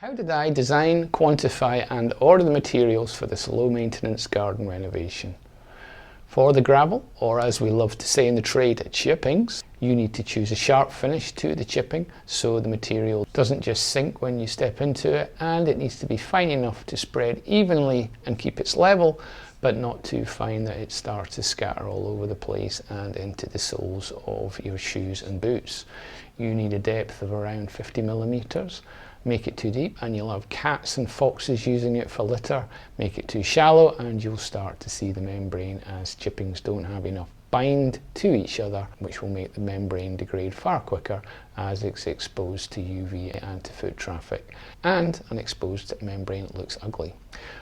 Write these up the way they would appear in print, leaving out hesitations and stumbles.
How did I design, quantify and order the materials for this low maintenance garden renovation? For the gravel, or as we love to say in the trade, chippings, you need to choose a sharp finish to the chipping so the material doesn't just sink when you step into it, and it needs to be fine enough to spread evenly and keep its level, but not too fine that it starts to scatter all over the place and into the soles of your shoes and boots. You need a depth of around 50 millimeters. Make it too deep and you'll have cats and foxes using it for litter. Make it too shallow and you'll start to see the membrane, as chippings don't have enough bind to each other, which will make the membrane degrade far quicker as it's exposed to UV and to foot traffic, and an exposed membrane looks ugly.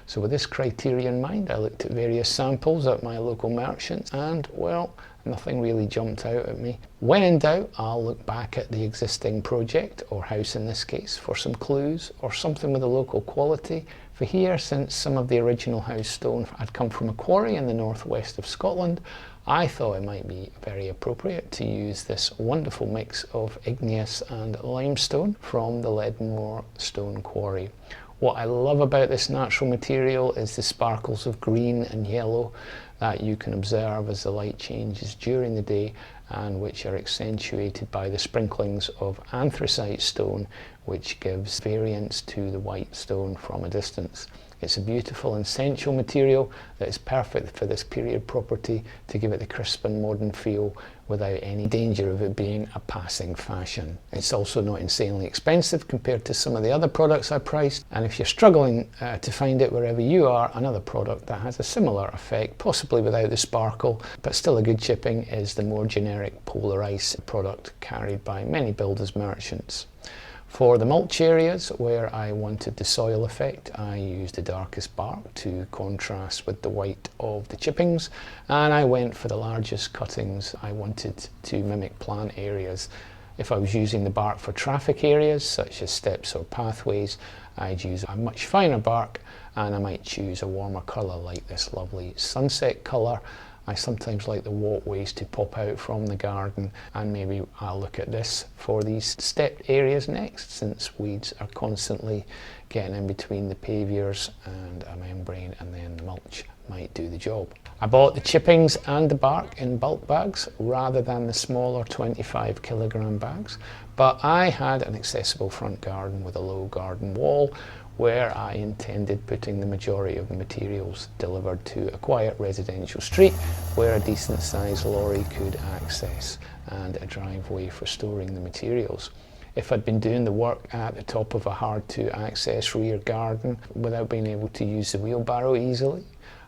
So with this criteria in mind, I looked at various samples at my local merchants and, well, nothing really jumped out at me. When in doubt, I'll look back at the existing project, or house in this case, for some clues or something with a local quality. For here, since some of the original house stone had come from a quarry in the northwest of Scotland, I thought it might be very appropriate to use this wonderful mix of igneous and limestone from the Leadenmore Stone Quarry. What I love about this natural material is the sparkles of green and yellow that you can observe as the light changes during the day, and which are accentuated by the sprinklings of anthracite stone, which gives variance to the white stone from a distance. It's a beautiful and sensual material that is perfect for this period property to give it the crisp and modern feel without any danger of it being a passing fashion. It's also not insanely expensive compared to some of the other products I priced, and if you're struggling to find it wherever you are, another product that has a similar effect, possibly without the sparkle, but still a good chipping, is the more generic Polar Ice product carried by many builders merchants. For the mulch areas where I wanted the soil effect, I used the darkest bark to contrast with the white of the chippings, and I went for the largest cuttings. I wanted to mimic plant areas. If I was using the bark for traffic areas such as steps or pathways, I'd use a much finer bark, and I might choose a warmer colour like this lovely sunset colour. I sometimes like the walkways to pop out from the garden, and maybe I'll look at this for these stepped areas next, since weeds are constantly getting in between the paviours and a membrane, and then the mulch might do the job. I bought the chippings and the bark in bulk bags rather than the smaller 25 kilogram bags, but I had an accessible front garden with a low garden wall where I intended putting the majority of the materials delivered to a quiet residential street where a decent sized lorry could access, and a driveway for storing the materials. If I'd been doing the work at the top of a hard to access rear garden without being able to use the wheelbarrow easily,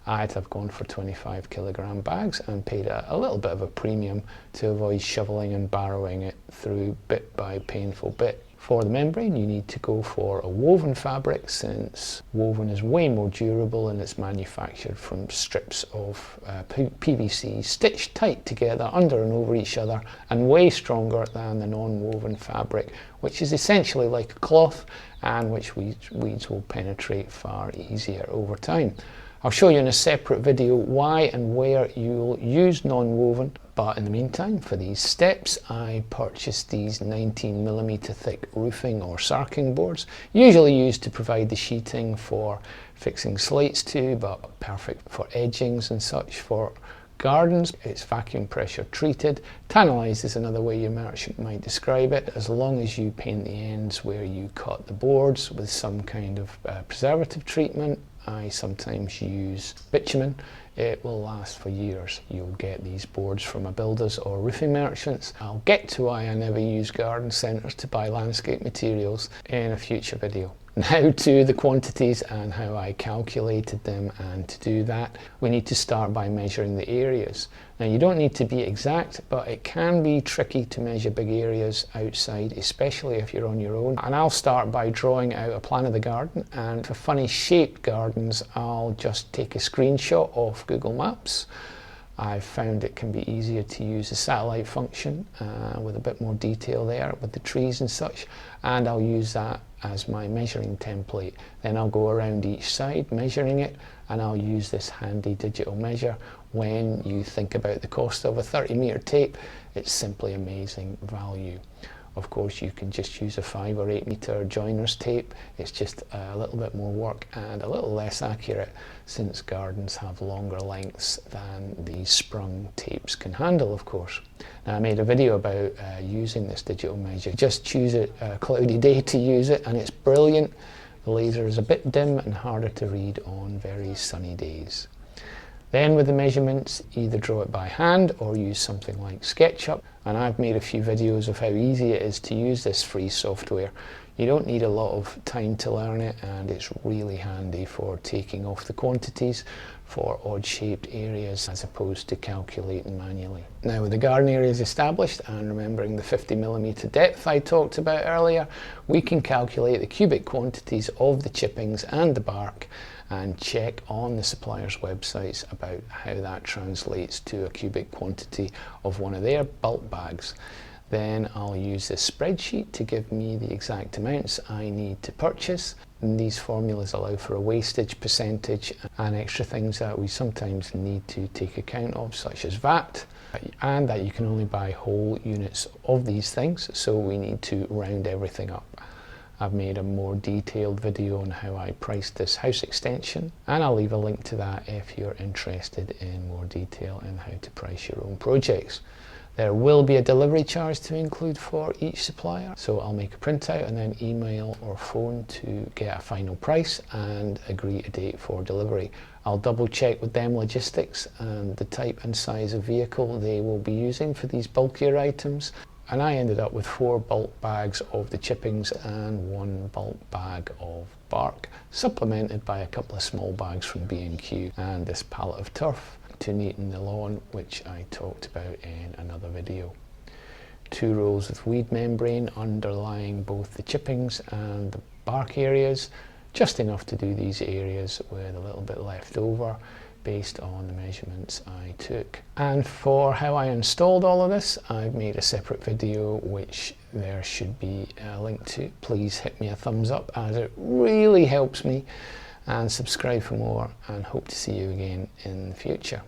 I'd have gone for 25 kilogram bags and paid a little bit of a premium to avoid shoveling and barrowing it through bit by painful bit. For the membrane, you need to go for a woven fabric, since woven is way more durable and it's manufactured from strips of PVC stitched tight together under and over each other, and way stronger than the non-woven fabric, which is essentially like a cloth and which weeds will penetrate far easier over time. I'll show you in a separate video why and where you'll use non-woven, but in the meantime, for these steps, I purchased these 19mm thick roofing or sarking boards, usually used to provide the sheeting for fixing slates to, but perfect for edgings and such for gardens. It's vacuum pressure treated. Tannalized is another way your merchant might describe it, as long as you paint the ends where you cut the boards with some kind of preservative treatment. I sometimes use bitumen. It will last for years. You'll get these boards from a builders or roofing merchants. I'll get to why I never use garden centres to buy landscape materials in a future video. Now to the quantities and how I calculated them, and to do that we need to start by measuring the areas. Now you don't need to be exact, but it can be tricky to measure big areas outside, especially if you're on your own. And I'll start by drawing out a plan of the garden, and for funny shaped gardens I'll just take a screenshot off Google Maps. I've found it can be easier to use the satellite function with a bit more detail there with the trees and such, and I'll use that as my measuring template. Then I'll go around each side measuring it, and I'll use this handy digital measure. When you think about the cost of a 30 metre tape, it's simply amazing value. Of course, you can just use a 5 or 8 meter joiner's tape. It's just a little bit more work and a little less accurate, since gardens have longer lengths than these sprung tapes can handle, of course. Now, I made a video about using this digital measure. Just choose a cloudy day to use it, and it's brilliant. The laser is a bit dim and harder to read on very sunny days. Then with the measurements, either draw it by hand or use something like SketchUp. And I've made a few videos of how easy it is to use this free software. You don't need a lot of time to learn it, and it's really handy for taking off the quantities for odd shaped areas as opposed to calculating manually. Now, with the garden areas established and remembering the 50mm depth I talked about earlier, we can calculate the cubic quantities of the chippings and the bark and check on the suppliers' websites about how that translates to a cubic quantity of one of their bulk bags. Then I'll use this spreadsheet to give me the exact amounts I need to purchase. And these formulas allow for a wastage percentage and extra things that we sometimes need to take account of, such as VAT, and that you can only buy whole units of these things, so we need to round everything up. I've made a more detailed video on how I priced this house extension, and I'll leave a link to that if you're interested in more detail in how to price your own projects. There will be a delivery charge to include for each supplier, so I'll make a printout and then email or phone to get a final price and agree a date for delivery. I'll double check with them logistics and the type and size of vehicle they will be using for these bulkier items. And I ended up with 4 bulk bags of the chippings and 1 bulk bag of bark, supplemented by a couple of small bags from B&Q and this pallet of turf to neaten the lawn, which I talked about in another video. 2 rolls of weed membrane underlying both the chippings and the bark areas, just enough to do these areas with a little bit left over based on the measurements I took. And for how I installed all of this, I've made a separate video which there should be a link to. Please hit me a thumbs up, as it really helps me, and subscribe for more, and hope to see you again in the future.